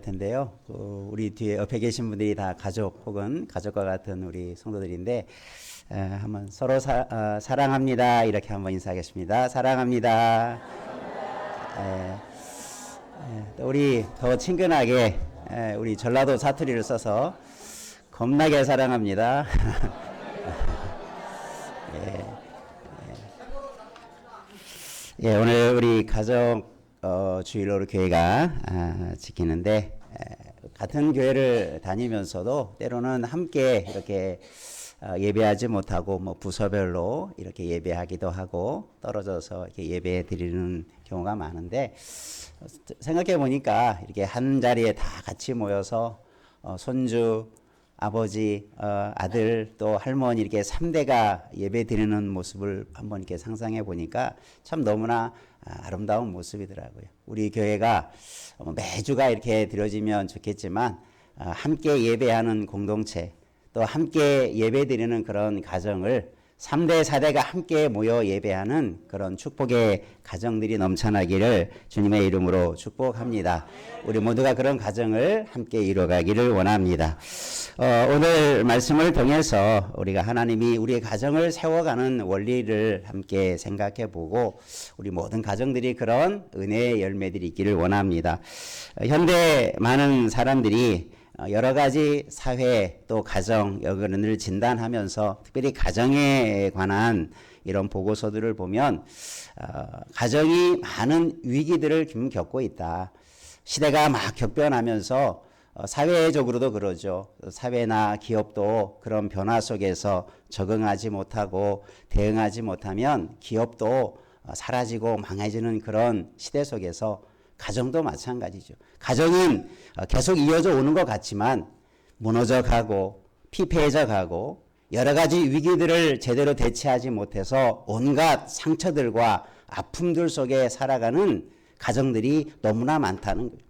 텐데요. 우리 뒤에 옆에 계신 분들이 다 가족 혹은 가족과 같은 우리 성도들인데 한번 서로 사랑합니다 이렇게 한번 인사하겠습니다. 사랑합니다. 우리 더 친근하게 우리 전라도 사투리를 써서 겁나게 사랑합니다. 오늘 우리 가족 주일로 교회가 지키는데 같은 교회를 다니면서도 때로는 함께 이렇게 예배하지 못하고 뭐 부서별로 이렇게 예배하기도 하고 떨어져서 이렇게 예배 드리는 경우가 많은데 생각해 보니까 이렇게 한 자리에 다 같이 모여서 손주, 아버지, 아들 또 할머니 이렇게 3대가 예배 드리는 모습을 한번 이렇게 상상해 보니까 참 너무나 아름다운 모습이더라고요. 우리 교회가 매주가 이렇게 드려지면 좋겠지만 함께 예배하는 공동체 또 함께 예배 드리는 그런 가정을 3대, 4대가 함께 모여 예배하는 그런 축복의 가정들이 넘쳐나기를 주님의 이름으로 축복합니다. 우리 모두가 그런 가정을 함께 이루어가기를 원합니다. 오늘 말씀을 통해서 우리가 하나님이 우리의 가정을 세워가는 원리를 함께 생각해 보고 우리 모든 가정들이 그런 은혜의 열매들이 있기를 원합니다. 현대 많은 사람들이 여러 가지 사회 또 가정 여건을 진단하면서 특별히 가정에 관한 이런 보고서들을 보면 가정이 많은 위기들을 겪고 있다. 시대가 막 격변하면서 사회적으로도 그러죠. 사회나 기업도 그런 변화 속에서 적응하지 못하고 대응하지 못하면 기업도 사라지고 망해지는 그런 시대 속에서 가정도 마찬가지죠. 가정은 계속 이어져 오는 것 같지만 무너져 가고 피폐해져 가고 여러 가지 위기들을 제대로 대처하지 못해서 온갖 상처들과 아픔들 속에 살아가는 가정들이 너무나 많다는 거예요.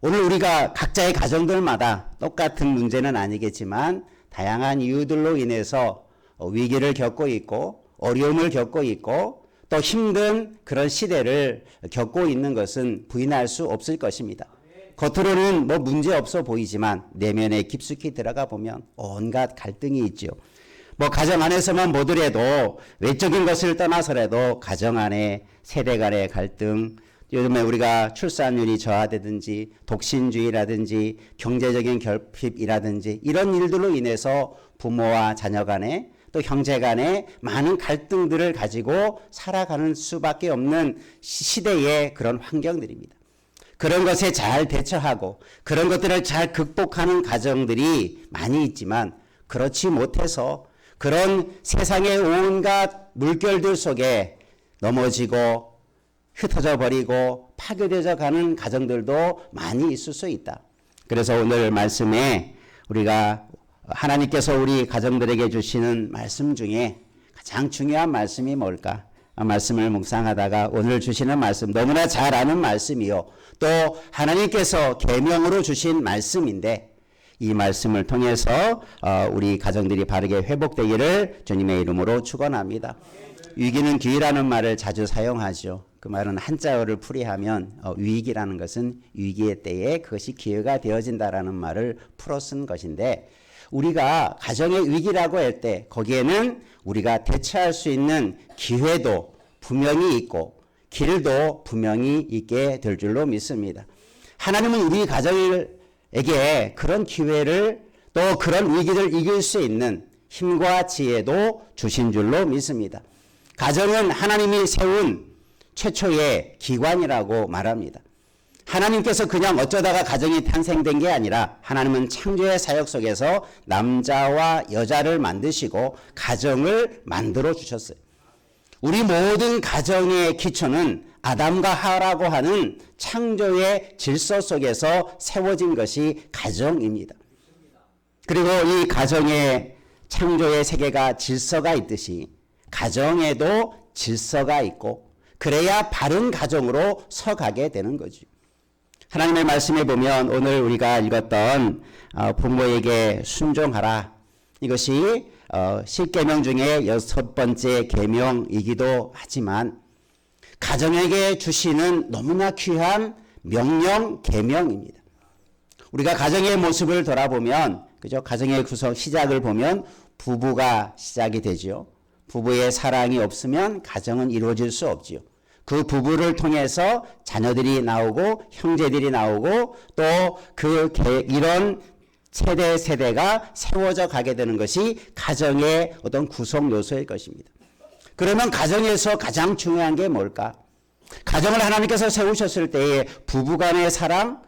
오늘 우리가 각자의 가정들마다 똑같은 문제는 아니겠지만 다양한 이유들로 인해서 위기를 겪고 있고 어려움을 겪고 있고 또 힘든 그런 시대를 겪고 있는 것은 부인할 수 없을 것입니다. 겉으로는 뭐 문제 없어 보이지만 내면에 깊숙이 들어가 보면 온갖 갈등이 있죠. 뭐 가정 안에서만 보더라도 외적인 것을 떠나서라도 가정 안에 세대 간의 갈등, 요즘에 우리가 출산율이 저하되든지 독신주의라든지 경제적인 결핍이라든지 이런 일들로 인해서 부모와 자녀 간에 또 형제 간에 많은 갈등들을 가지고 살아가는 수밖에 없는 시대의 그런 환경들입니다. 그런 것에 잘 대처하고 그런 것들을 잘 극복하는 가정들이 많이 있지만 그렇지 못해서 그런 세상의 온갖 물결들 속에 넘어지고 흩어져 버리고 파괴되어 가는 가정들도 많이 있을 수 있다. 그래서 오늘 말씀에 우리가 하나님께서 우리 가정들에게 주시는 말씀 중에 가장 중요한 말씀이 뭘까? 말씀을 묵상하다가 오늘 주시는 말씀 너무나 잘 아는 말씀이요. 또 하나님께서 계명으로 주신 말씀인데 이 말씀을 통해서 우리 가정들이 바르게 회복되기를 주님의 이름으로 축원합니다. 위기는 기회라는 말을 자주 사용하죠. 그 말은 한자어를 풀이하면 위기라는 것은 위기의 때에 그것이 기회가 되어진다라는 말을 풀어 쓴 것인데 우리가 가정의 위기라고 할 때 거기에는 우리가 대처할 수 있는 기회도 분명히 있고 길도 분명히 있게 될 줄로 믿습니다. 하나님은 우리 가정에게 그런 기회를 또 그런 위기를 이길 수 있는 힘과 지혜도 주신 줄로 믿습니다. 가정은 하나님이 세운 최초의 기관이라고 말합니다. 하나님께서 그냥 어쩌다가 가정이 탄생된 게 아니라 하나님은 창조의 사역 속에서 남자와 여자를 만드시고 가정을 만들어 주셨어요. 우리 모든 가정의 기초는 아담과 하와라고 하는 창조의 질서 속에서 세워진 것이 가정입니다. 그리고 이 가정의 창조의 세계가 질서가 있듯이 가정에도 질서가 있고 그래야 바른 가정으로 서가게 되는 거죠. 하나님의 말씀에 보면 오늘 우리가 읽었던 부모에게 순종하라. 이것이 10계명 중에 6번째 계명이기도 하지만 가정에게 주시는 너무나 귀한 명령 계명입니다. 우리가 가정의 모습을 돌아보면, 그죠? 가정의 구성 시작을 보면 부부가 시작이 되죠. 부부의 사랑이 없으면 가정은 이루어질 수 없지요. 그 부부를 통해서 자녀들이 나오고 형제들이 나오고 또 이런 세대가 세워져 가게 되는 것이 가정의 어떤 구성 요소일 것입니다. 그러면 가정에서 가장 중요한 게 뭘까? 가정을 하나님께서 세우셨을 때에 부부간의 사랑,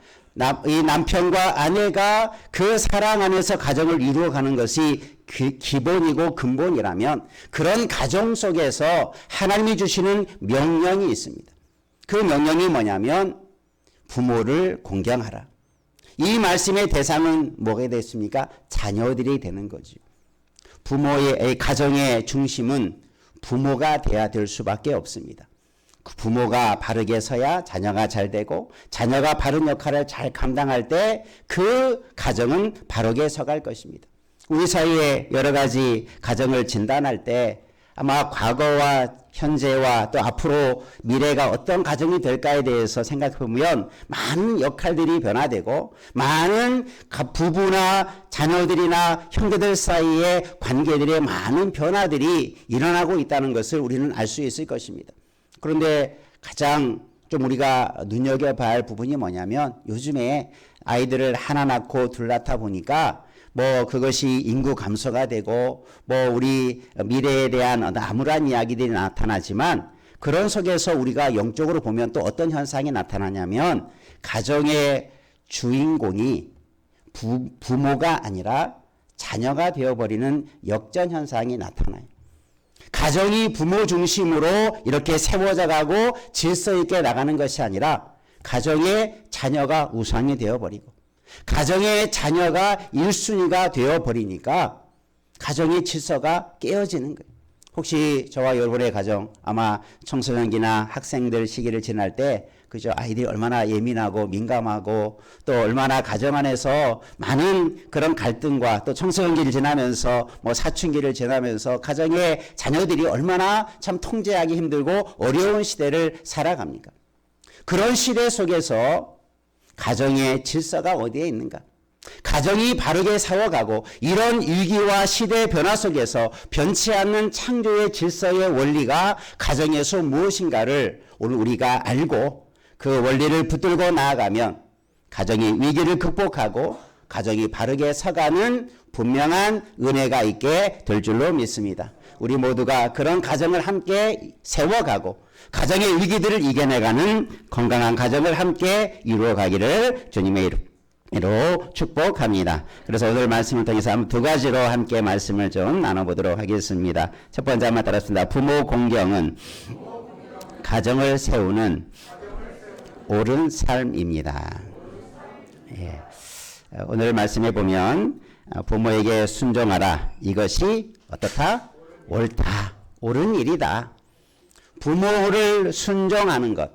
이 남편과 아내가 그 사랑 안에서 가정을 이루어가는 것이 기본이고 근본이라면 그런 가정 속에서 하나님이 주시는 명령이 있습니다. 그 명령이 뭐냐면 부모를 공경하라. 이 말씀의 대상은 뭐가 됐습니까? 자녀들이 되는 거죠. 부모의 가정의 중심은 부모가 돼야 될 수밖에 없습니다. 그 부모가 바르게 서야 자녀가 잘 되고 자녀가 바른 역할을 잘 감당할 때 그 가정은 바르게 서갈 것입니다. 우리 사이에 여러 가지 가정을 진단할 때 아마 과거와 현재와 또 앞으로 미래가 어떤 가정이 될까에 대해서 생각해 보면 많은 역할들이 변화되고 많은 부부나 자녀들이나 형제들 사이의 관계들의 많은 변화들이 일어나고 있다는 것을 우리는 알 수 있을 것입니다. 그런데 가장 좀 우리가 눈여겨봐야 할 부분이 뭐냐면 요즘에 아이들을 하나 낳고 둘 낳다 보니까 뭐 그것이 인구 감소가 되고 뭐 우리 미래에 대한 암울한 이야기들이 나타나지만 그런 속에서 우리가 영적으로 보면 또 어떤 현상이 나타나냐면 가정의 주인공이 부모가 아니라 자녀가 되어버리는 역전 현상이 나타나요. 가정이 부모 중심으로 이렇게 세워져 가고 질서 있게 나가는 것이 아니라 가정의 자녀가 우상이 되어버리고 가정의 자녀가 1순위가 되어버리니까 가정의 질서가 깨어지는 거예요. 혹시 저와 여러분의 가정 아마 청소년기나 학생들 시기를 지날 때 그죠? 아이들이 얼마나 예민하고 민감하고 또 얼마나 가정 안에서 많은 그런 갈등과 또 청소년기를 지나면서 뭐 사춘기를 지나면서 가정의 자녀들이 얼마나 참 통제하기 힘들고 어려운 시대를 살아갑니까? 그런 시대 속에서 가정의 질서가 어디에 있는가? 가정이 바르게 세워가고 이런 위기와 시대의 변화 속에서 변치 않는 창조의 질서의 원리가 가정에서 무엇인가를 오늘 우리가 알고 그 원리를 붙들고 나아가면 가정이 위기를 극복하고 가정이 바르게 서가는 분명한 은혜가 있게 될 줄로 믿습니다. 우리 모두가 그런 가정을 함께 세워가고 가정의 위기들을 이겨내가는 건강한 가정을 함께 이루어가기를 주님의 이름으로 축복합니다. 그래서 오늘 말씀을 통해서 두 가지로 함께 말씀을 좀 나눠보도록 하겠습니다. 첫 번째 한번 따라했습니다. 부모 공경은 가정을 세우는 옳은 삶입니다. 예. 오늘 말씀해 보면 부모에게 순종하라. 이것이 어떻다? 옳다. 옳은 일이다. 부모를 순종하는 것.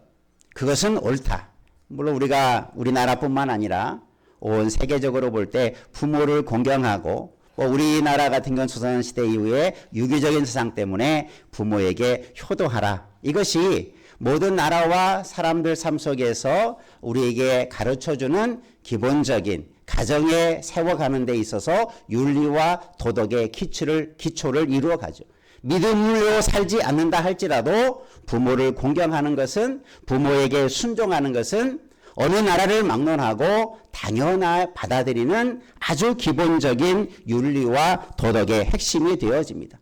그것은 옳다. 물론 우리가 우리나라뿐만 아니라 온 세계적으로 볼 때 부모를 공경하고 우리나라 같은 경우는 조선시대 이후에 유교적인 사상 때문에 부모에게 효도하라. 이것이 모든 나라와 사람들 삶 속에서 우리에게 가르쳐주는 기본적인 가정에 세워가는 데 있어서 윤리와 도덕의 기초를 이루어가죠. 믿음으로 살지 않는다 할지라도 부모를 공경하는 것은 부모에게 순종하는 것은 어느 나라를 막론하고 당연히 받아들이는 아주 기본적인 윤리와 도덕의 핵심이 되어집니다.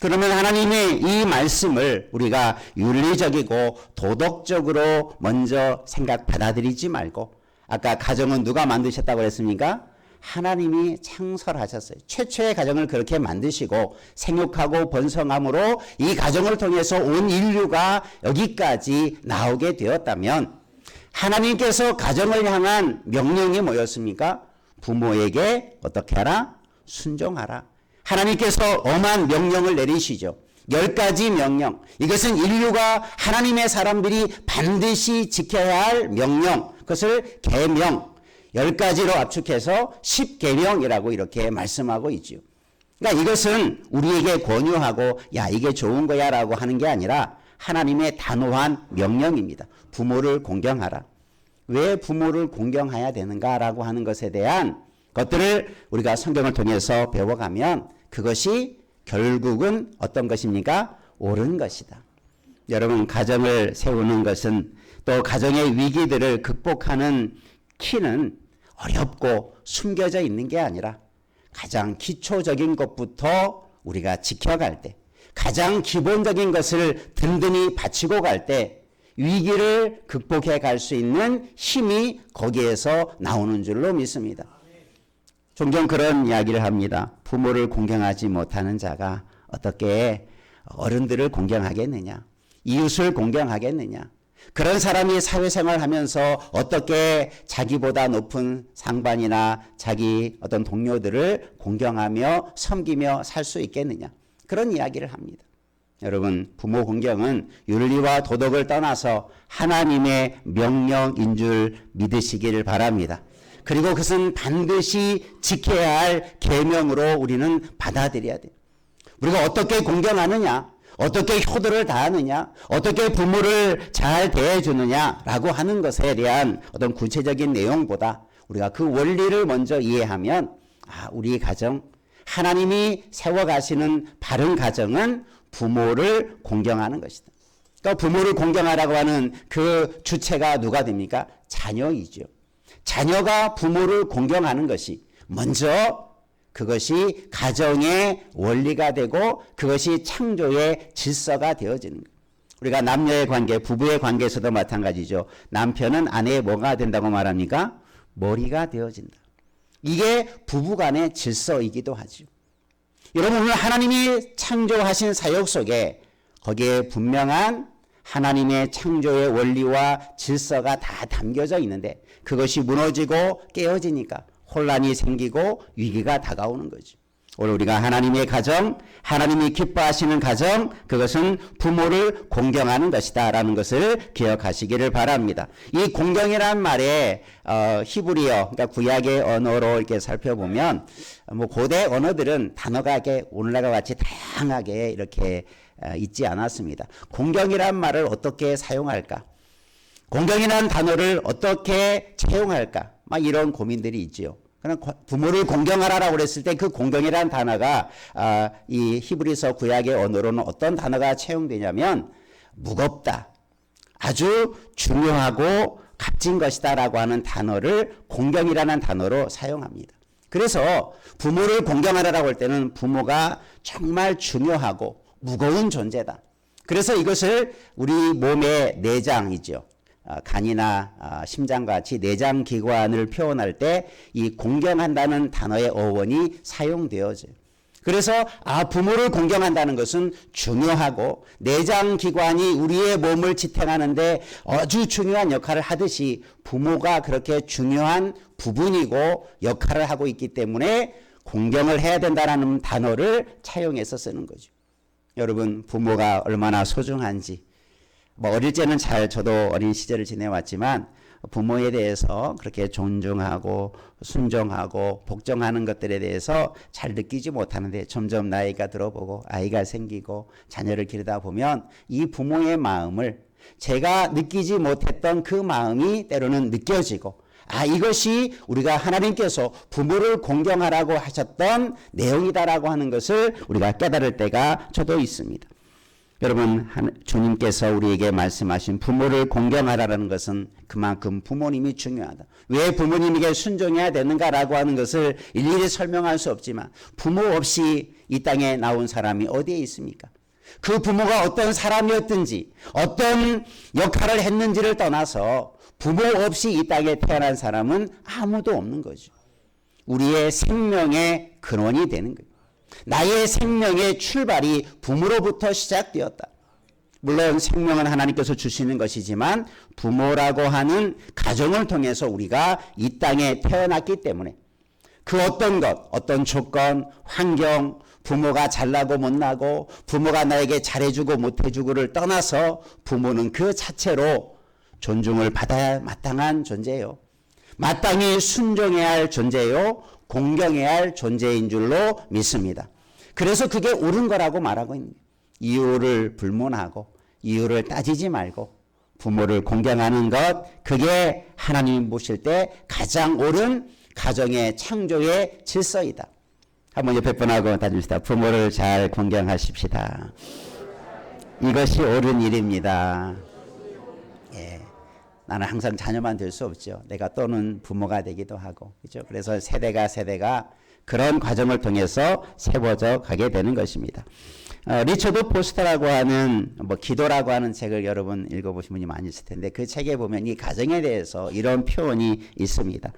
그러면 하나님의 이 말씀을 우리가 윤리적이고 도덕적으로 먼저 받아들이지 말고 아까 가정은 누가 만드셨다고 그랬습니까? 하나님이 창설하셨어요. 최초의 가정을 그렇게 만드시고 생육하고 번성함으로 이 가정을 통해서 온 인류가 여기까지 나오게 되었다면 하나님께서 가정을 향한 명령이 뭐였습니까? 부모에게 어떻게 하라? 순종하라. 하나님께서 엄한 명령을 내리시죠. 10가지 명령. 이것은 인류가 하나님의 사람들이 반드시 지켜야 할 명령. 그것을 계명. 10가지로 압축해서 10계명이라고 이렇게 말씀하고 있지요. 그러니까 이것은 우리에게 권유하고 야 이게 좋은 거야 라고 하는 게 아니라 하나님의 단호한 명령입니다. 부모를 공경하라. 왜 부모를 공경해야 되는가라고 하는 것에 대한 것들을 우리가 성경을 통해서 배워가면 그것이 결국은 어떤 것입니까? 옳은 것이다. 여러분, 가정을 세우는 것은 또 가정의 위기들을 극복하는 키는 어렵고 숨겨져 있는 게 아니라 가장 기초적인 것부터 우리가 지켜갈 때, 가장 기본적인 것을 든든히 바치고 갈 때 위기를 극복해 갈 수 있는 힘이 거기에서 나오는 줄로 믿습니다. 종종 그런 이야기를 합니다. 부모를 공경하지 못하는 자가 어떻게 어른들을 공경하겠느냐, 이웃을 공경하겠느냐, 그런 사람이 사회생활 하면서 어떻게 자기보다 높은 상반이나 자기 어떤 동료들을 공경하며 섬기며 살 수 있겠느냐, 그런 이야기를 합니다. 여러분, 부모 공경은 윤리와 도덕을 떠나서 하나님의 명령인 줄 믿으시기를 바랍니다. 그리고 그것은 반드시 지켜야 할 계명으로 우리는 받아들여야 돼요. 우리가 어떻게 공경하느냐, 어떻게 효도를 다하느냐, 어떻게 부모를 잘 대해주느냐라고 하는 것에 대한 어떤 구체적인 내용보다 우리가 그 원리를 먼저 이해하면 우리 가정, 하나님이 세워가시는 바른 가정은 부모를 공경하는 것이다. 그러니까 부모를 공경하라고 하는 그 주체가 누가 됩니까? 자녀이죠. 자녀가 부모를 공경하는 것이 먼저 그것이 가정의 원리가 되고 그것이 창조의 질서가 되어지는 거예요. 우리가 남녀의 관계, 부부의 관계에서도 마찬가지죠. 남편은 아내의 뭐가 된다고 말합니까? 머리가 되어진다. 이게 부부간의 질서이기도 하죠. 여러분, 오늘 하나님이 창조하신 사역 속에 거기에 분명한 하나님의 창조의 원리와 질서가 다 담겨져 있는데 그것이 무너지고 깨어지니까 혼란이 생기고 위기가 다가오는 거죠. 오늘 우리가 하나님의 가정, 하나님이 기뻐하시는 가정, 그것은 부모를 공경하는 것이다 라는 것을 기억하시기를 바랍니다. 이 공경이란 말에 히브리어, 그러니까 구약의 언어로 이렇게 살펴보면 고대 언어들은 단어가 이렇게 오늘날과 같이 다양하게 이렇게 있지 않았습니다. 공경이란 말을 어떻게 사용할까? 공경이라는 단어를 어떻게 채용할까? 막 이런 고민들이 있지요. 그냥 부모를 공경하라라고 그랬을 때 그 공경이라는 단어가 이 히브리서 구약의 언어로는 어떤 단어가 채용되냐면 무겁다, 아주 중요하고 값진 것이다 라고 하는 단어를 공경이라는 단어로 사용합니다. 그래서 부모를 공경하라라고 할 때는 부모가 정말 중요하고 무거운 존재다. 그래서 이것을 우리 몸의 내장이죠. 간이나 심장과 같이 내장기관을 표현할 때 이 공경한다는 단어의 어원이 사용되어져요. 그래서 부모를 공경한다는 것은 중요하고 내장기관이 우리의 몸을 지탱하는데 아주 중요한 역할을 하듯이 부모가 그렇게 중요한 부분이고 역할을 하고 있기 때문에 공경을 해야 된다는 단어를 차용해서 쓰는 거죠. 여러분, 부모가 얼마나 소중한지 어릴 때는 저도 어린 시절을 지내왔지만 부모에 대해서 그렇게 존중하고 순종하고 복종하는 것들에 대해서 잘 느끼지 못하는데 점점 나이가 들어보고 아이가 생기고 자녀를 기르다 보면 이 부모의 마음을 제가 느끼지 못했던 그 마음이 때로는 느껴지고 이것이 우리가 하나님께서 부모를 공경하라고 하셨던 내용이다라고 하는 것을 우리가 깨달을 때가 저도 있습니다. 여러분, 주님께서 우리에게 말씀하신 부모를 공경하라는 것은 그만큼 부모님이 중요하다. 왜 부모님에게 순종해야 되는가라고 하는 것을 일일이 설명할 수 없지만 부모 없이 이 땅에 나온 사람이 어디에 있습니까? 그 부모가 어떤 사람이었든지 어떤 역할을 했는지를 떠나서 부모 없이 이 땅에 태어난 사람은 아무도 없는 거죠. 우리의 생명의 근원이 되는 거예요. 나의 생명의 출발이 부모로부터 시작되었다. 물론 생명은 하나님께서 주시는 것이지만 부모라고 하는 가정을 통해서 우리가 이 땅에 태어났기 때문에 그 어떤 것, 어떤 조건, 환경, 부모가 잘나고 못나고 부모가 나에게 잘해주고 못해주고를 떠나서 부모는 그 자체로 존중을 받아야 마땅한 존재예요. 마땅히 순종해야 할 존재요, 공경해야 할 존재인 줄로 믿습니다. 그래서 그게 옳은 거라고 말하고 있는 거예요. 이유를 불문하고 이유를 따지지 말고 부모를 공경하는 것, 그게 하나님이 보실 때 가장 옳은 가정의 창조의 질서이다. 한번 옆에 분하고 다닙시다. 부모를 잘 공경하십시다. 이것이 옳은 일입니다. 예. 나는 항상 자녀만 될 수 없죠. 내가 또는 부모가 되기도 하고, 그렇죠? 그래서 세대가 그런 과정을 통해서 세워져 가게 되는 것입니다. 리처드 포스터라고 하는 기도라고 하는 책을 여러분 읽어보신 분이 많이 있을 텐데 그 책에 보면 이 가정에 대해서 이런 표현이 있습니다.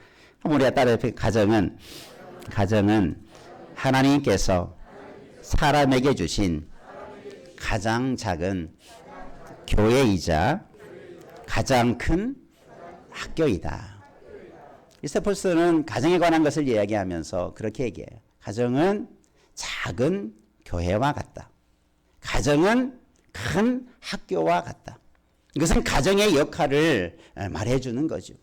우리가 따라 가정은 하나님께서 사람에게 주신 가장 작은 교회이자 가장 큰 학교이다. 리처드 포스터는 가정에 관한 것을 이야기하면서 그렇게 얘기해요. 가정은 작은 교회와 같다. 가정은 큰 학교와 같다. 이것은 가정의 역할을 말해주는 거죠.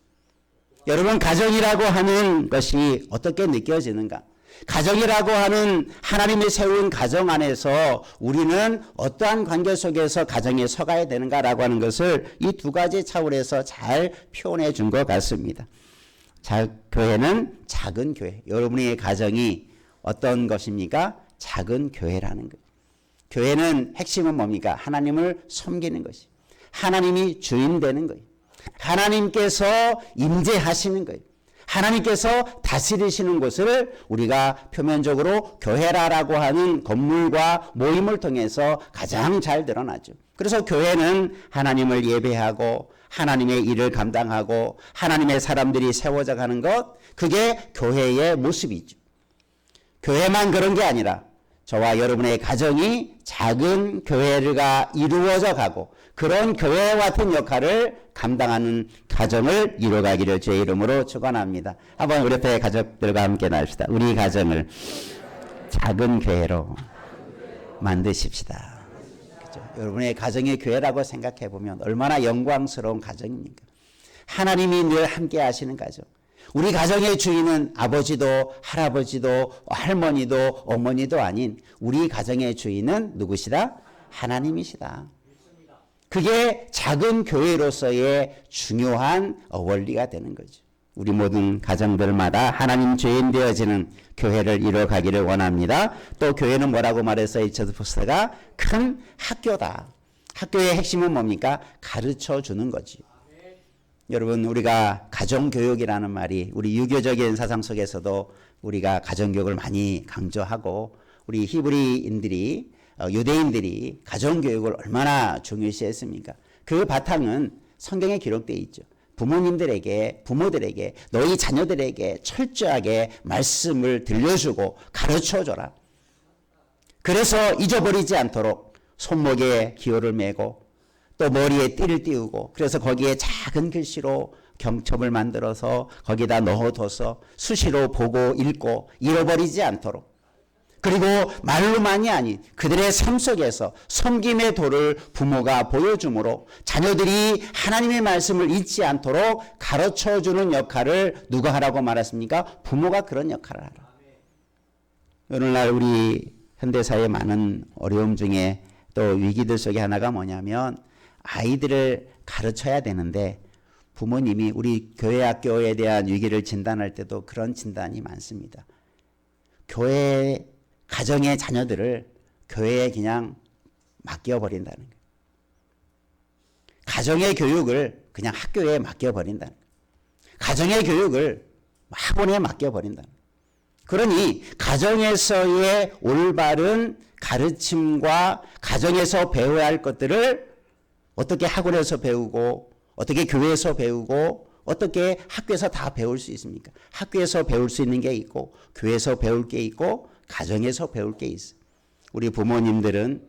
여러분, 가정이라고 하는 것이 어떻게 느껴지는가? 가정이라고 하는 하나님이 세운 가정 안에서 우리는 어떠한 관계 속에서 가정에 서가야 되는가라고 하는 것을 이 두 가지 차원에서 잘 표현해 준 것 같습니다. 교회는 작은 교회. 여러분의 가정이 어떤 것입니까? 작은 교회라는 거예요. 교회는 핵심은 뭡니까? 하나님을 섬기는 것이. 하나님이 주인 되는 거예요. 하나님께서 임재하시는 거예요. 하나님께서 다스리시는 곳을 우리가 표면적으로 교회라고 하는 건물과 모임을 통해서 가장 잘 드러나죠. 그래서 교회는 하나님을 예배하고 하나님의 일을 감당하고 하나님의 사람들이 세워져 가는 것, 그게 교회의 모습이죠. 교회만 그런 게 아니라 저와 여러분의 가정이 작은 교회가 이루어져 가고 그런 교회와 같은 역할을 감당하는 가정을 이루어가기를 주의 이름으로 축원합니다. 한번 우리 옆에 가족들과 함께 나눕시다. 우리 가정을 작은 교회로 만드십시다. 그렇죠? 여러분의 가정의 교회라고 생각해 보면 얼마나 영광스러운 가정입니까? 하나님이 늘 함께 하시는 가정. 우리 가정의 주인은 아버지도 할아버지도 할머니도 어머니도 아닌 우리 가정의 주인은 누구시다? 하나님이시다. 그게 작은 교회로서의 중요한 원리가 되는 거죠. 우리 모든 가정들마다 하나님 주인 되어지는 교회를 이루어가기를 원합니다. 또 교회는 뭐라고 말했어요? 리처드 포스터가 큰 학교다. 학교의 핵심은 뭡니까? 가르쳐주는 거지. 여러분, 우리가 가정교육이라는 말이 우리 유교적인 사상 속에서도 우리가 가정교육을 많이 강조하고 우리 히브리인들이 유대인들이 가정교육을 얼마나 중요시했습니까? 그 바탕은 성경에 기록되어 있죠. 부모들에게 너희 자녀들에게 철저하게 말씀을 들려주고 가르쳐줘라. 그래서 잊어버리지 않도록 손목에 기호를 메고 또 머리에 띠를 띄우고 그래서 거기에 작은 글씨로 경첩을 만들어서 거기다 넣어둬서 수시로 보고 읽고 잃어버리지 않도록, 그리고 말로만이 아닌 그들의 삶 속에서 섬김의 도를 부모가 보여주므로 자녀들이 하나님의 말씀을 잊지 않도록 가르쳐주는 역할을 누가 하라고 말했습니까? 부모가 그런 역할을 하라. 오늘날 우리 현대사의 많은 어려움 중에 또 위기들 속에 하나가 뭐냐면 아이들을 가르쳐야 되는데 부모님이 우리 교회 학교에 대한 위기를 진단할 때도 그런 진단이 많습니다. 교회 가정의 자녀들을 교회에 그냥 맡겨버린다는 거예요. 가정의 교육을 그냥 학교에 맡겨버린다는 거예요. 가정의 교육을 학원에 맡겨버린다는 거예요. 그러니 가정에서의 올바른 가르침과 가정에서 배워야 할 것들을 어떻게 학원에서 배우고 어떻게 교회에서 배우고 어떻게 학교에서 다 배울 수 있습니까? 학교에서 배울 수 있는 게 있고 교회에서 배울 게 있고 가정에서 배울 게 있어요. 우리 부모님들은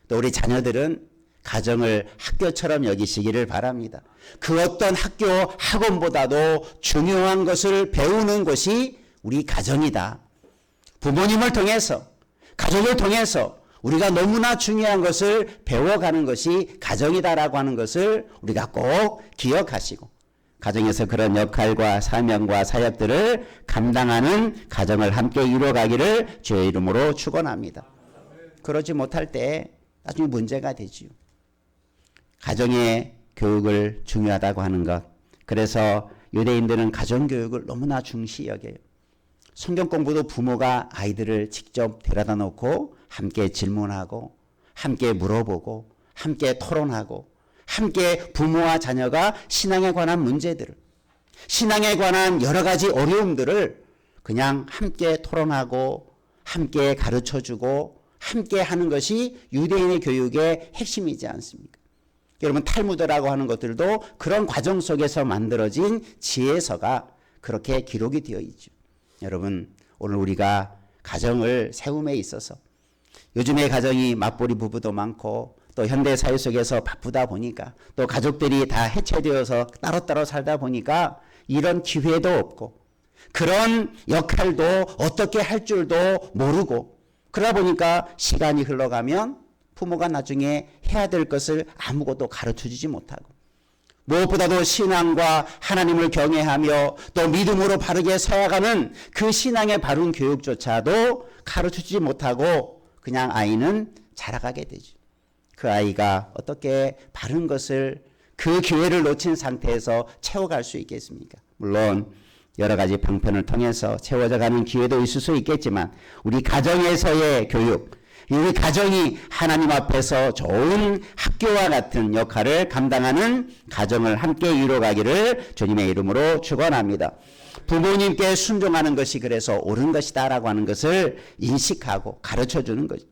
또 우리 자녀들은 가정을 학교처럼 여기시기를 바랍니다. 그 어떤 학교 학원보다도 중요한 것을 배우는 것이 우리 가정이다. 부모님을 통해서 가족을 통해서 우리가 너무나 중요한 것을 배워가는 것이 가정이다라고 하는 것을 우리가 꼭 기억하시고 가정에서 그런 역할과 사명과 사역들을 감당하는 가정을 함께 이루어가기를 주의 이름으로 축원합니다. 그러지 못할 때 나중에 문제가 되지요. 가정의 교육을 중요하다고 하는 것. 그래서 유대인들은 가정교육을 너무나 중시 여겨요. 성경 공부도 부모가 아이들을 직접 데려다 놓고 함께 질문하고 함께 물어보고 함께 토론하고 함께 부모와 자녀가 신앙에 관한 문제들을, 신앙에 관한 여러 가지 어려움들을 그냥 함께 토론하고 함께 가르쳐주고 함께 하는 것이 유대인의 교육의 핵심이지 않습니까? 여러분, 탈무드라고 하는 것들도 그런 과정 속에서 만들어진 지혜서가 그렇게 기록이 되어 있죠. 여러분, 오늘 우리가 가정을 세움에 있어서 요즘의 가정이 맞벌이 부부도 많고 또 현대 사회 속에서 바쁘다 보니까 또 가족들이 다 해체되어서 따로따로 살다 보니까 이런 기회도 없고 그런 역할도 어떻게 할 줄도 모르고 그러다 보니까 시간이 흘러가면 부모가 나중에 해야 될 것을 아무것도 가르쳐주지 못하고 무엇보다도 신앙과 하나님을 경외하며 또 믿음으로 바르게 서야가는 그 신앙의 바른 교육조차도 가르쳐주지 못하고 그냥 아이는 자라가게 되죠. 그 아이가 어떻게 바른 것을 그 기회를 놓친 상태에서 채워갈 수 있겠습니까? 물론 여러 가지 방편을 통해서 채워져 가는 기회도 있을 수 있겠지만 우리 가정에서의 교육, 우리 가정이 하나님 앞에서 좋은 학교와 같은 역할을 감당하는 가정을 함께 이루어가기를 주님의 이름으로 축원합니다. 부모님께 순종하는 것이 그래서 옳은 것이다라고 하는 것을 인식하고 가르쳐주는 거죠.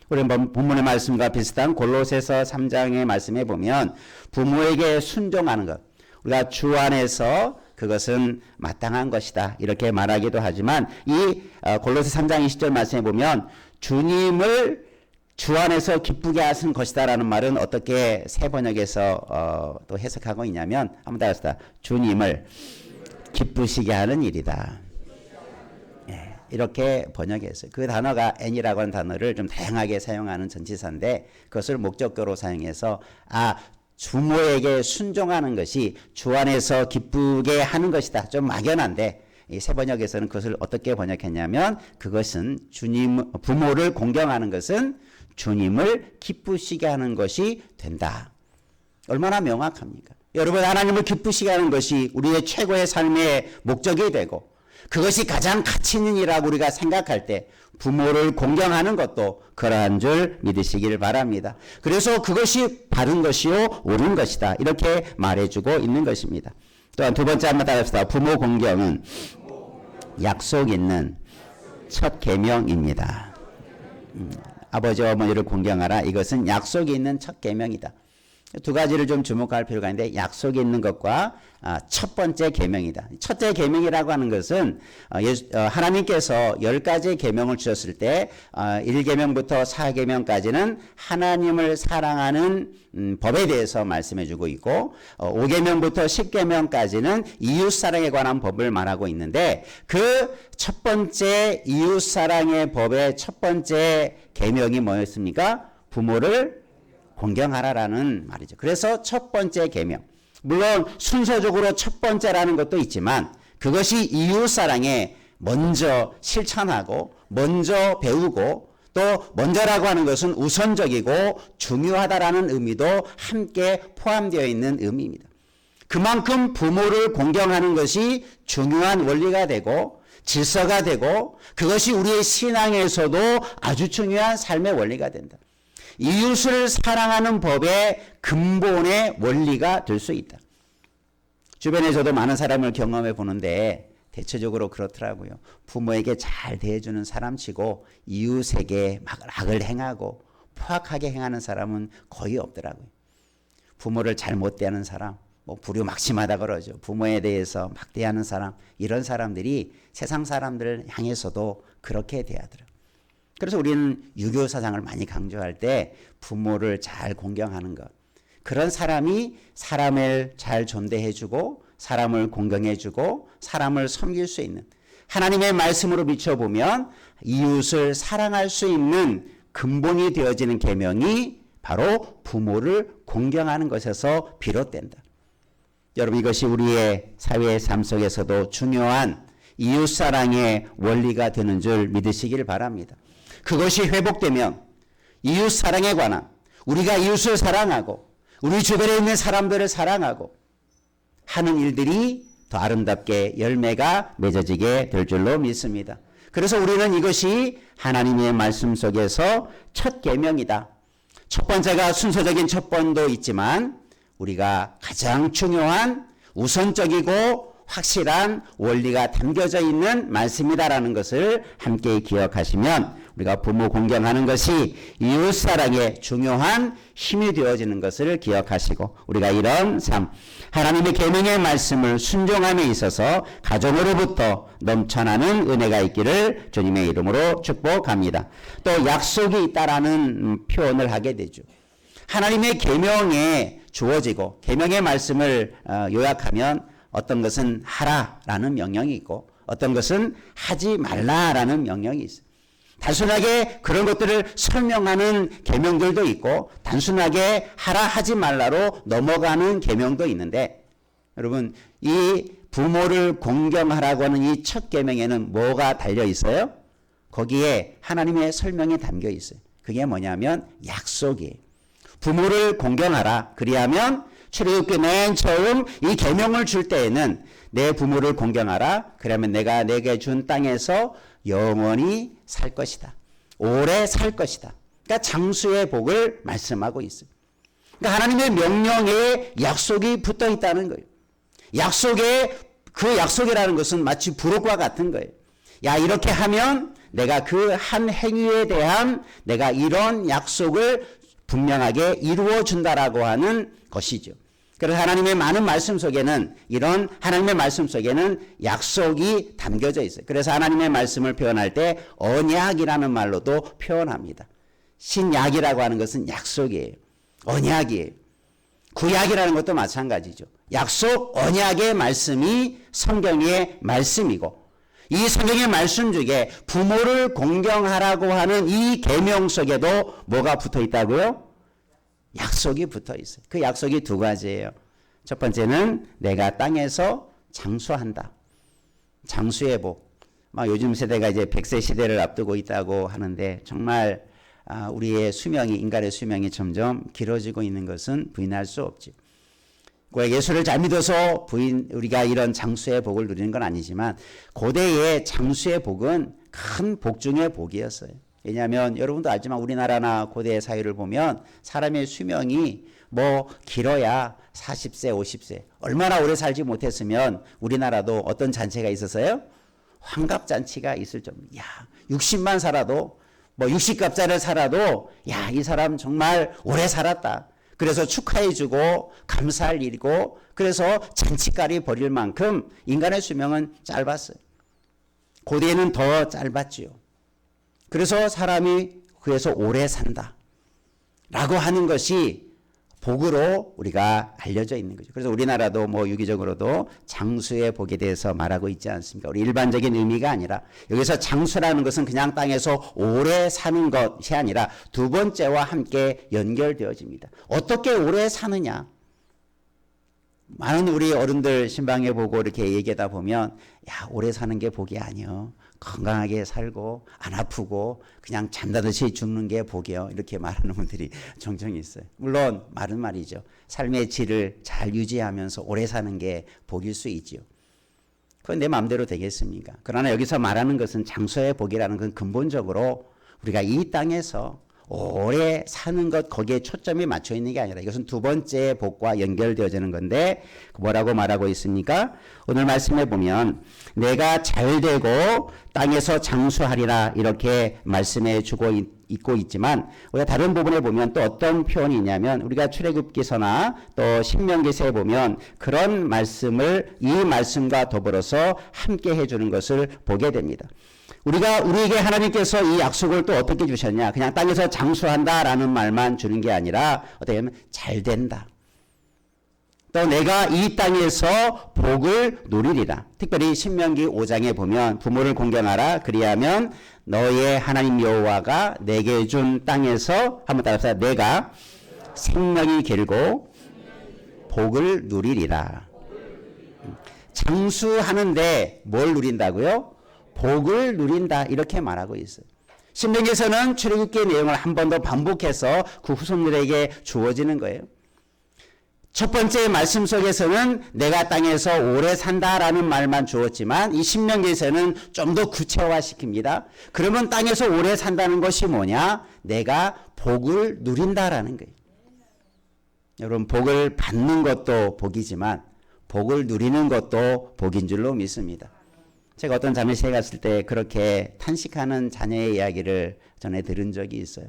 우리 본문의 말씀과 비슷한 골로새서 3장의 말씀에 보면 부모에게 순종하는 것, 우리가 주 안에서 그것은 마땅한 것이다 이렇게 말하기도 하지만 이 골로새 3장 20절 말씀에 보면 주님을 주 안에서 기쁘게 하신 것이다라는 말은 어떻게 새 번역에서 또 해석하고 있냐면 한번 더 합시다. 주님을 기쁘시게 하는 일이다. 예, 이렇게 번역했어요. 그 단어가 N이라고 하는 단어를 좀 다양하게 사용하는 전치사인데 그것을 목적어로 사용해서 부모에게 순종하는 것이 주 안에서 기쁘게 하는 것이다. 좀 막연한데 이 새 번역에서는 그것을 어떻게 번역했냐면 그것은 부모를 공경하는 것은 주님을 기쁘시게 하는 것이 된다. 얼마나 명확합니까? 여러분, 하나님을 기쁘시게 하는 것이 우리의 최고의 삶의 목적이 되고 그것이 가장 가치 있는 일이라고 우리가 생각할 때 부모를 공경하는 것도 그러한 줄 믿으시길 바랍니다. 그래서 그것이 바른 것이요 옳은 것이다 이렇게 말해주고 있는 것입니다. 또한 두 번째 한번 따라합시다. 부모 공경은 약속 있는 첫 계명입니다. 아버지와 어머니를 공경하라. 이것은 약속이 있는 첫 계명이다. 두 가지를 좀 주목할 필요가 있는데 약속이 있는 것과 첫 번째 계명이다. 첫째 계명이라고 하는 것은 하나님께서 10가지의 계명을 주셨을 때 1계명부터 4계명까지는 하나님을 사랑하는 법에 대해서 말씀해 주고 있고 5계명부터 10계명까지는 이웃사랑에 관한 법을 말하고 있는데 그 첫 번째 이웃사랑의 법의 첫 번째 계명이 뭐였습니까? 부모를 공경하라라는 말이죠. 그래서 첫 번째 계명. 물론 순서적으로 첫 번째라는 것도 있지만 그것이 이웃사랑에 먼저 실천하고 먼저 배우고 또 먼저라고 하는 것은 우선적이고 중요하다라는 의미도 함께 포함되어 있는 의미입니다. 그만큼 부모를 공경하는 것이 중요한 원리가 되고 질서가 되고 그것이 우리의 신앙에서도 아주 중요한 삶의 원리가 된다. 이웃을 사랑하는 법의 근본의 원리가 될 수 있다. 주변에서도 많은 사람을 경험해 보는데 대체적으로 그렇더라고요. 부모에게 잘 대해주는 사람치고 이웃에게 막 악을 행하고 포악하게 행하는 사람은 거의 없더라고요. 부모를 잘못 대하는 사람, 불효막심하다 그러죠. 부모에 대해서 막 대하는 사람, 이런 사람들이 세상 사람들을 향해서도 그렇게 대하더라고요. 그래서 우리는 유교 사상을 많이 강조할 때 부모를 잘 공경하는 것. 그런 사람이 사람을 잘 존대해주고 사람을 공경해주고 사람을 섬길 수 있는 하나님의 말씀으로 비춰보면 이웃을 사랑할 수 있는 근본이 되어지는 계명이 바로 부모를 공경하는 것에서 비롯된다. 여러분, 이것이 우리의 사회의 삶 속에서도 중요한 이웃사랑의 원리가 되는 줄 믿으시길 바랍니다. 그것이 회복되면 이웃사랑에 관한 우리가 이웃을 사랑하고 우리 주변에 있는 사람들을 사랑하고 하는 일들이 더 아름답게 열매가 맺어지게 될 줄로 믿습니다. 그래서 우리는 이것이 하나님의 말씀 속에서 첫 계명이다. 첫 번째가 순서적인 첫 번도 있지만 우리가 가장 중요한 우선적이고 확실한 원리가 담겨져 있는 말씀이다라는 것을 함께 기억하시면 우리가 부모 공경하는 것이 이웃사랑의 중요한 힘이 되어지는 것을 기억하시고 우리가 이런 삶, 하나님의 계명의 말씀을 순종함에 있어서 가정으로부터 넘쳐나는 은혜가 있기를 주님의 이름으로 축복합니다. 또 약속이 있다라는 표현을 하게 되죠. 하나님의 계명에 주어지고 계명의 말씀을 요약하면 어떤 것은 하라라는 명령이 있고 어떤 것은 하지 말라라는 명령이 있어요. 단순하게 그런 것들을 설명하는 계명들도 있고 단순하게 하라 하지 말라로 넘어가는 계명도 있는데 여러분 이 부모를 공경하라고 하는 이 첫 계명에는 뭐가 달려 있어요? 거기에 하나님의 설명이 담겨 있어요. 그게 뭐냐면 약속이에요. 부모를 공경하라. 그리하면 출애굽기 맨 처음 이 계명을 줄 때에는 내 부모를 공경하라. 그러면 내가 내게 준 땅에서 영원히 살 것이다. 오래 살 것이다. 그러니까 장수의 복을 말씀하고 있어요. 그러니까 하나님의 명령에 약속이 붙어 있다는 거예요. 약속에 그 약속이라는 것은 마치 부록과 같은 거예요. 야 이렇게 하면 내가 그 한 행위에 대한 내가 이런 약속을 분명하게 이루어 준다라고 하는 것이죠. 그래서 하나님의 많은 말씀 속에는 이런 하나님의 말씀 속에는 약속이 담겨져 있어요. 그래서 하나님의 말씀을 표현할 때 언약이라는 말로도 표현합니다. 신약이라고 하는 것은 약속이에요. 언약이에요. 구약이라는 것도 마찬가지죠. 약속, 언약의 말씀이 성경의 말씀이고 이 성경의 말씀 중에 부모를 공경하라고 하는 이 계명 속에도 뭐가 붙어 있다고요? 약속이 붙어 있어요. 그 약속이 두 가지예요. 첫 번째는 내가 땅에서 장수한다. 장수의 복. 요즘 세대가 이제 100세 시대를 앞두고 있다고 하는데 정말 우리의 수명이 인간의 수명이 점점 길어지고 있는 것은 부인할 수 없죠. 예수를 잘 믿어서 우리가 이런 장수의 복을 누리는 건 아니지만 고대의 장수의 복은 큰 복 중의 복이었어요. 왜냐하면 여러분도 알지만 우리나라나 고대 사회를 보면 사람의 수명이 길어야 40세, 50세. 얼마나 오래 살지 못했으면 우리나라도 어떤 잔치가 있었어요? 환갑잔치가 있을 정도. 60만 살아도 60갑자를 살아도 이 사람 정말 오래 살았다. 그래서 축하해주고 감사할 일이고 그래서 잔치거리 벌일 만큼 인간의 수명은 짧았어요. 고대에는 더 짧았지요. 그래서 사람이 그래서 오래 산다 라고 하는 것이 복으로 우리가 알려져 있는 거죠. 그래서 우리나라도 유기적으로도 장수의 복에 대해서 말하고 있지 않습니까? 우리 일반적인 의미가 아니라 여기서 장수라는 것은 그냥 땅에서 오래 사는 것이 아니라 두 번째와 함께 연결되어집니다. 어떻게 오래 사느냐? 많은 우리 어른들 신방에 보고 이렇게 얘기하다 보면 오래 사는 게 복이 아니요. 건강하게 살고 안 아프고 그냥 잠자듯이 죽는 게 복이요. 이렇게 말하는 분들이 종종 있어요. 물론 말은 말이죠. 삶의 질을 잘 유지하면서 오래 사는 게 복일 수 있죠. 그건 내 마음대로 되겠습니까? 그러나 여기서 말하는 것은 장수의 복이라는 건 근본적으로 우리가 이 땅에서 오래 사는 것 거기에 초점이 맞춰 있는 게 아니라 이것은 두 번째 복과 연결되어지는 건데 뭐라고 말하고 있습니까? 오늘 말씀해 보면 내가 잘되고 땅에서 장수하리라 이렇게 말씀해 주고 있고 있지만 우리가 다른 부분에 보면 또 어떤 표현이 있냐면 우리가 출애굽기서나 또 신명기서에 보면 그런 말씀을 이 말씀과 더불어서 함께 해주는 것을 보게 됩니다. 우리에게 하나님께서 이 약속을 또 어떻게 주셨냐? 그냥 땅에서 장수한다라는 말만 주는 게 아니라 어떻게 보면 잘 된다. 또 내가 이 땅에서 복을 누리리라. 특별히 신명기 5장에 보면 부모를 공경하라. 그리하면 너의 하나님 여호와가 내게 준 땅에서 한번 따라서 내가 생명이 길고 복을 누리리라. 장수하는데 뭘 누린다고요? 복을 누린다 이렇게 말하고 있어요. 신명기에서는 출애굽기의 내용을 한 번 더 반복해서 그 후손들에게 주어지는 거예요. 첫 번째 말씀 속에서는 내가 땅에서 오래 산다라는 말만 주었지만 이 신명기에서는 좀 더 구체화시킵니다. 그러면 땅에서 오래 산다는 것이 뭐냐? 내가 복을 누린다라는 거예요. 여러분, 복을 받는 것도 복이지만 복을 누리는 것도 복인 줄로 믿습니다. 제가 어떤 자매시에 갔을 때 그렇게 탄식하는 자녀의 이야기를 전에 들은 적이 있어요.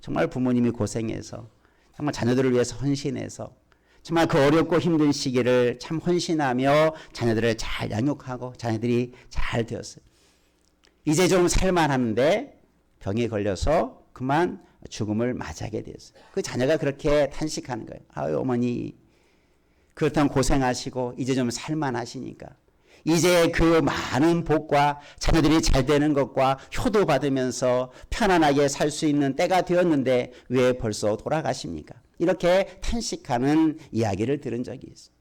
정말 부모님이 고생해서 정말 자녀들을 위해서 헌신해서 정말 그 어렵고 힘든 시기를 참 헌신하며 자녀들을 잘 양육하고 자녀들이 잘 되었어요. 이제 좀 살만하는데 병에 걸려서 그만 죽음을 맞이하게 되었어요. 그 자녀가 그렇게 탄식하는 거예요. 아유, 어머니, 그렇다면 고생하시고 이제 좀 살만하시니까 이제 그 많은 복과 자녀들이 잘 되는 것과 효도 받으면서 편안하게 살 수 있는 때가 되었는데 왜 벌써 돌아가십니까? 이렇게 탄식하는 이야기를 들은 적이 있어요.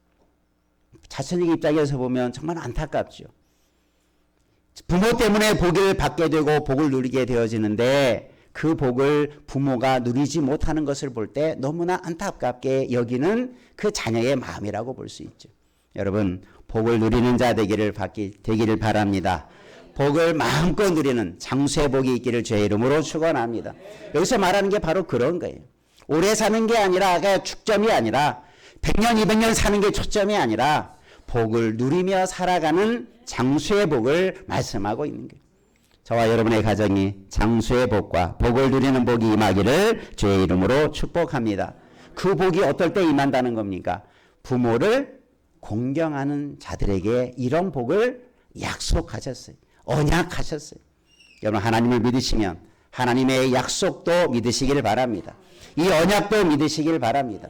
자손의 입장에서 보면 정말 안타깝죠. 부모 때문에 복을 받게 되고 복을 누리게 되어지는데 그 복을 부모가 누리지 못하는 것을 볼 때 너무나 안타깝게 여기는 그 자녀의 마음이라고 볼 수 있죠. 여러분, 복을 누리는 자 되기를 바랍니다. 복을 마음껏 누리는 장수의 복이 있기를 주의 이름으로 축원합니다. 여기서 말하는 게 바로 그런 거예요. 오래 사는 게 아니라 축점이 아니라 100년 200년 사는 게 초점이 아니라 복을 누리며 살아가는 장수의 복을 말씀하고 있는 거예요. 저와 여러분의 가정이 장수의 복과 복을 누리는 복이 임하기를 주의 이름으로 축복합니다. 그 복이 어떨 때 임한다는 겁니까? 부모를 공경하는 자들에게 이런 복을 약속하셨어요. 언약하셨어요. 여러분, 하나님을 믿으시면 하나님의 약속도 믿으시길 바랍니다. 이 언약도 믿으시길 바랍니다.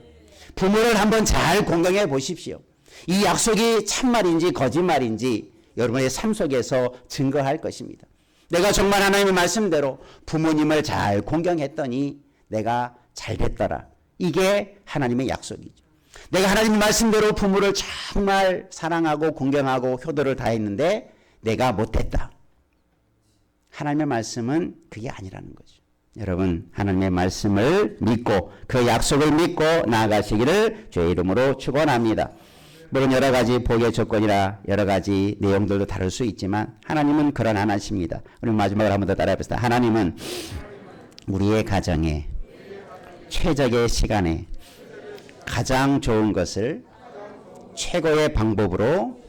부모를 한번 잘 공경해 보십시오. 이 약속이 참말인지 거짓말인지 여러분의 삶 속에서 증거할 것입니다. 내가 정말 하나님의 말씀대로 부모님을 잘 공경했더니 내가 잘 됐더라. 이게 하나님의 약속이죠. 내가 하나님의 말씀대로 부모를 정말 사랑하고 공경하고 효도를 다했는데 내가 못했다. 하나님의 말씀은 그게 아니라는 거죠. 여러분, 하나님의 말씀을 믿고 그 약속을 믿고 나아가시기를 주의 이름으로 축원합니다. 물론 여러 가지 복의 조건이라 여러 가지 내용들도 다를 수 있지만 하나님은 그런 하나십니다. 우리 마지막으로 한 번 더 따라해봅시다. 하나님은 우리의 가정에 최적의 시간에 가장 좋은 것을 최고의 방법으로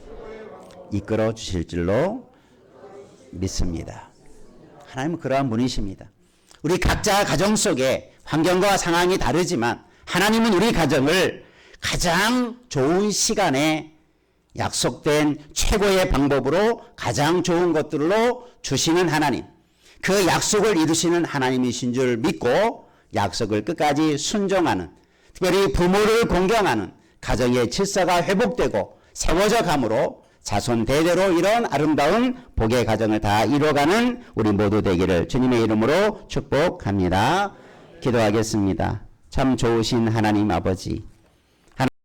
이끌어 주실 줄로 믿습니다. 하나님은 그러한 분이십니다. 우리 각자 가정 속에 환경과 상황이 다르지만 하나님은 우리 가정을 가장 좋은 시간에 약속된 최고의 방법으로 가장 좋은 것들로 주시는 하나님, 그 약속을 이루시는 하나님이신 줄 믿고 약속을 끝까지 순종하는, 특별히 부모를 공경하는 가정의 질서가 회복되고 세워져 감으로 자손 대대로 이런 아름다운 복의 가정을 다 이루어가는 우리 모두 되기를 주님의 이름으로 축복합니다. 기도하겠습니다. 참 좋으신 하나님 아버지,